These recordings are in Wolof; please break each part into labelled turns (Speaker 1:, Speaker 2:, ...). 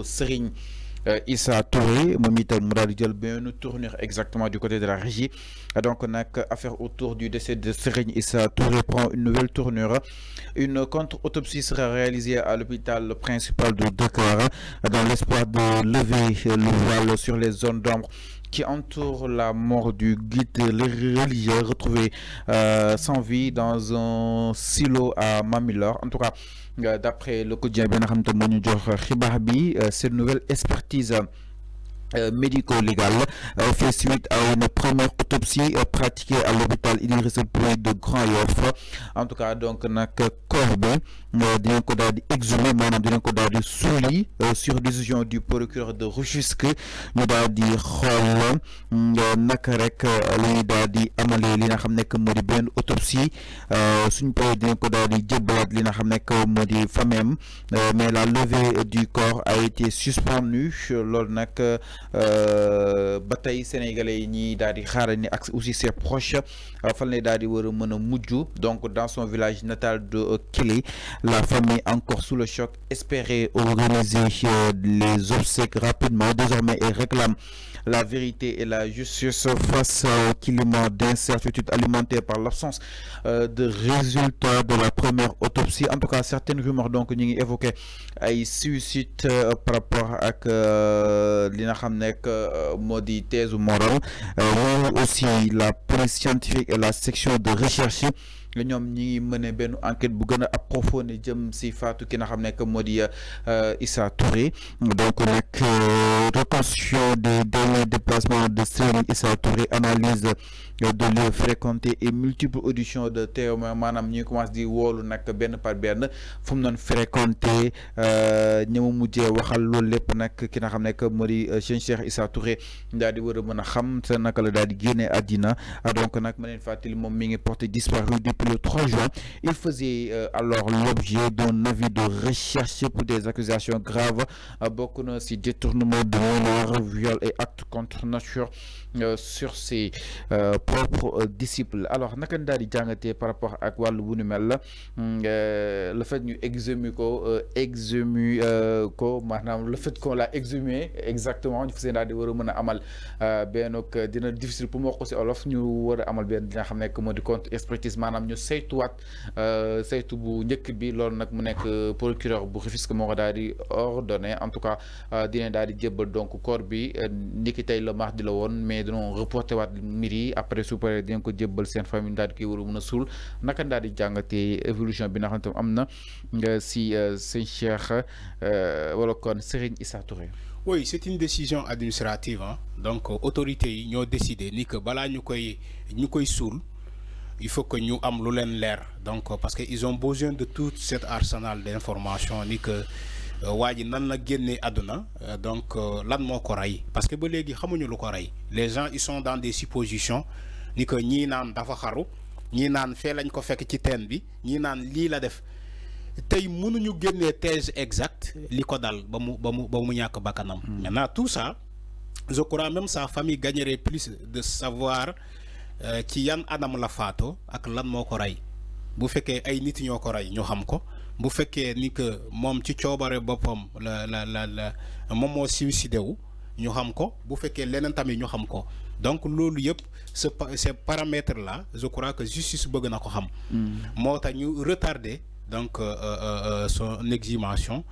Speaker 1: Serigne Issa Touré moom itam mu daal di jël benn tournure exactement du côté de la régie. Donc nag affaire autour du décès de Serigne Issa Touré prend une nouvelle tournure. Une contre-autopsie sera réalisée à l'hôpital principal de Dakar dans l'espoir de lever le voile sur les zones d'ombre qui entourent la mort du guide religieux retrouvé sans vie dans un silo à Mamilor. En tout cas, d'après le quotidien bi nga xam te moo ñu jox xibaar bi, cette nouvelle expertise médico-légal fait suite à une première autopsie pratiquée à l'hôpital Idrissa Pouye de Grand Yoff. En tout cas donc nag corps bi dinañ ko daal di exhumer maanaam dinañ ko daal di suuli sur décision du procureur de Rufisque ñu daal di xool naka rek la ñuy daal di amalee li nga xam nekk moo di benn autopsie suñ paree dinañ ko daal di jébbalaat li nga xam nekk moo di famem, mais la levée du corps a été suspendue. Loolu nag ba tey sénégalais yi ñi daal di xaaral ni ak aussi ses proches fan lay daal di war a mën a mujj. Donc dans son village natal de Kili, la famille encore sous le choc espérait organiser les obsèques rapidement. Désormais elle réclame la vérité et la justice face au climat d'incertitude alimenté par l'absence de résultats de la première autopsie. En tout cas, certaines rumeurs donc ñu ngi évoqué ay suicide par rapport ak li nga xam nekk moo di thèse morale. Aussi la police scientifique et la section de recherche ñoom ñi ngi mëne benn enquête bu gën a approfondi jëm si faatu ki nga xam nekk moo di Issa Touré. Donc nag reconstitution des derniers déplacements de Serigne Issa Touré, analyse de lieux fréquentés et multiples auditions de témoins. Maanaam ñuy commencé di woolu nag benn par benn fu mu doon fréquenté ñi mu mujjee waxal loolu lépp nag ki nga xam nekk moo di Cheikh Issa Touré daal di war a mën a xam sa naka la daal di génne àddina. Donc nag ma leen fàttali moom mi ngi porté disparu depuis le 3 juin. Il faisait alors l'objet d'un avis de recherche pour des accusations graves bokk na si détournement de mineurs, viol et actes contre nature sur ses propres disciples. Alors naka daal di jàngatee par rapport ak wàllu bu nu mel le fait ñu exhumer ko maanaam le fait qu'on l'a exhumé exactement ñu fas daal di war a mën a amal benn dina difficile pour moo ko si olof ñu war a amal benn li nga xam nekk moo di contre expertise maanaam ñu saytuwaat saytu bu njëkk bi. Loolu nag mu nekk procureur bu Rufisque moo ko daal di ordonné. En tout cas dina daal di jébbal donc corps bi niki tey le mardi la woon, mais dañoo reporté waat mbir yi après su paree dinañ ko jébbal seen famille daal di koy war a mën a suul. Naka daal di jàngatee évolution bi nga xam ne am na si sëñ Cheikh wala kon Serigne Issa Touré.
Speaker 2: Oui, c'est une décision administrative, hein. Donc autorités yi ñoo décidé ni que balaa ñu koy suul il faut que ñu am lu leen leer. Donc parce que ils ont besoin de tout cet arsenal d'informations ni que waa ji nan la génnee àdduna donc lan moo ko rey, parce que ba léegi xamuñu lu ko rey. Les gens ils sont dans des suppositions ni que ñii naan dafa xaru, ñii naan fee lañ ko fekk ci teen bi, ñii naan lii la def. Tey mënuñu génnee thèse exacte li ko dal ba mu ñàkk bakkanam. Maintenant tout ça je crois même sa famille gagnerait plus de savoir ci yan anam la faatoo ak lan moo ko rey. Bu fekkee ay nit ñoo ko rey ñu xam ko, bu fekkee ni que moom ci coobare boppam la moom moo suicidé wu ñu xam ko, bu fekkee leneen tamit ñu xam ko. Donc loolu yëpp ces paramètres là je crois que justice bëgg na ko xam. Moo tax ñu retardé donc son exhumation.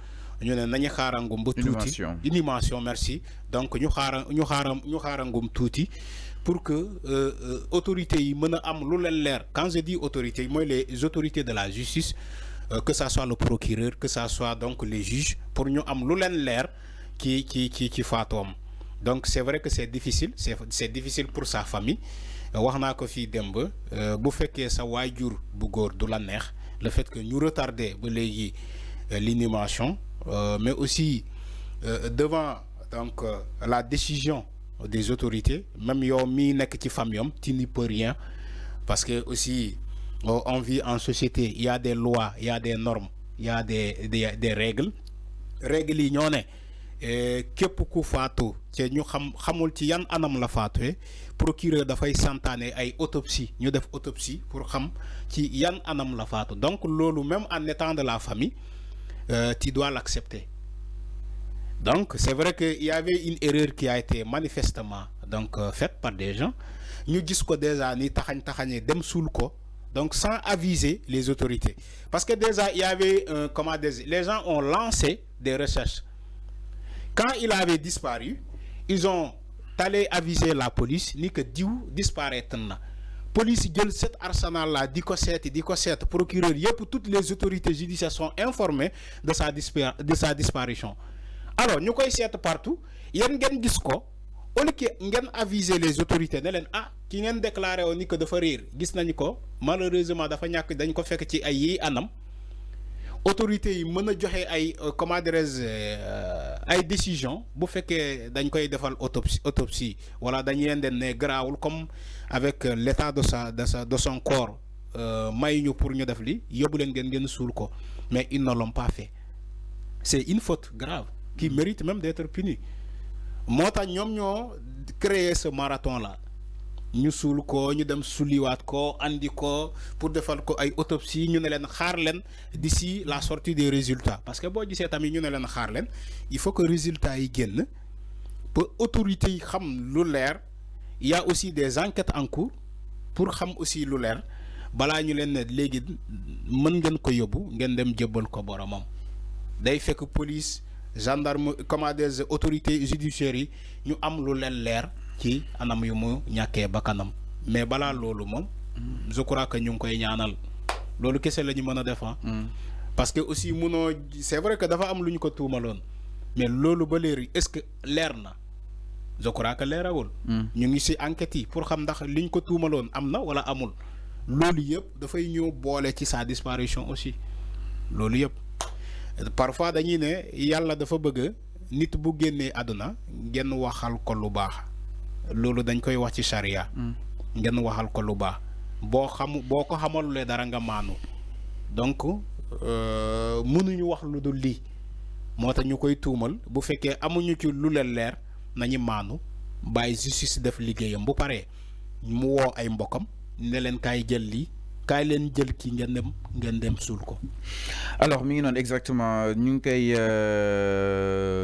Speaker 2: ñu ne nañu xaarangum ba tuuti inhumation, merci. Donc ñu xaarangum tuuti pour que autorités yi mën a am lu leen leer. Quand je dis autorités mooy les autorités de la justice, que ça soit le procureur, que ça soit donc les juges, pour ñu am lu leen leer ci faatoom. Donc c'est vrai que c'est difficile, c'est difficile pour sa famille. Wax naa ko fii démb bu fekkee sa waajur bu góor du la neex, le fait que ñu retardé ba léegi l'inhumation, mais aussi devant donc la décision des autorités, même yow mii nekk ci famille am tu n'y peux rien, parce que aussi on vit en société, il y a des lois, il y a des normes, il y a des règles yi ñoo ne képp ku faatu te ñu xamul ci yan anam la faatuwee, procureur dafay santaane ay autopsie, ñu def autopsie pour xam ci yan anam la faatu. Donc loolu même en étant de la famille tu dois l'accepter. Donc c'est vrai qu'il y avait une erreur qui a été manifestement donc faite par des gens. Nous disons que déjà ni taxagne dem sul ko, donc sans aviser les autorités. Parce que déjà il y avait comment dire, les gens ont lancé des recherches. Quand il avait disparu, ils ont allé aviser la police ni que diou disparaître na. Police jël cet arsenal là diko set procureur yépp toutes les autorités judiciaires sont informées de sa disparition. Alors nous koy set partout yeen ngeen gis ko au lieu que ngeen aviser les autorités ne len ah ki ngeen déclaré ni que dafa rir gis nañ ko malheureusement dafa ñak dañ ko fekk ci ay yi anam autorités yi mëna joxé ay comment dirais ay décision bu féké dañ koy défal autopsie wala dañ leen den né grawul comme avec l'état de son corps may ñu pour ñu def li yóbbu leen ngeen sul ko mais ils ne l'ont pas fait. C'est une faute grave qui mérite même d'être punie. Mota ñom ñoo créer ce marathon là ñu sul ko ñu dem suliwaat ko andi ko pour defal ko ay autopsie ñu ne leen xaar leen d'ici la sortie des résultats parce que boo gisee tamit ñu ne leen xaar leen il faut que résultats yi génn pour autorités yi xam lu leer. Il y a aussi des enquêtes en cours pour xam aussi lu leer balaa ñu leen ne léegi mën ngeen ko yóbbu ngeen dem jébbal ko boromam day fekk police gendarme comment des autorités judiciaires yi ñu am lu leen leer ci anam yu mu ñàkkee bakkanam mais balaa loolu moom je crois que ñu ngi koy ñaanal loolu kese la ñu mën a def parce que aussi munoo c'est vrai que dafa am lu ñu ko tuumaloon mais loolu ba léegi est-ce que leer na je crois que leerawul ñu ngi ci enquête yi pour xam ndax liñ ko tuumaloon am na wala amul loolu yëpp dafay ñëw boole ci sa disparition aussi loolu yëpp parfois dañuy ne yàlla dafa bëgg nit bu génnee àdduna ngeen waxal ko lu baax loolu dañ koy wax ci charia ngeen waxal ko lu baax boo ko xamalulee dara nga maanu donc mënuñu wax lu dul lii moo tax ñu koy tuumal bu fekkee amuñu ci lu leen leer nañu maanu bàyyi justice def liggéeyam bu paree mu woo ay mbokam ne leen kaay jël lii kaay leen jël ki ngeen dem suul ko.
Speaker 1: Alors mi ngi noonu exactement ñu ngi koy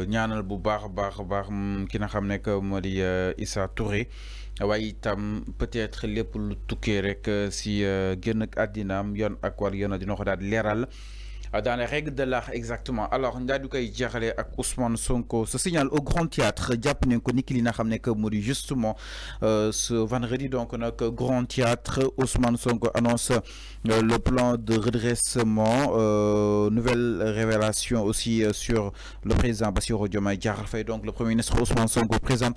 Speaker 1: ñaanal bu baax a baax ki nga xam ne que moo di Issa Touré waaye itam peut-être lépp lu tukkee rek si génn ak àddinaam yoon ak war yoon dina ko daal leeral. Dans les règles de l'art exactement. Alors Ndadou Kay Diakhalé ak Ousmane Sonko se signale au Grand Théâtre jàpp nañ ko niki li nga xam ne que mu di justement ce vendredi donc nag Grand Théâtre Ousmane Sonko annonce le plan de redressement, nouvelle révélation aussi sur le président Bassirou Diomaye Diakhar Faye. Donc le premier ministre Ousmane Sonko présente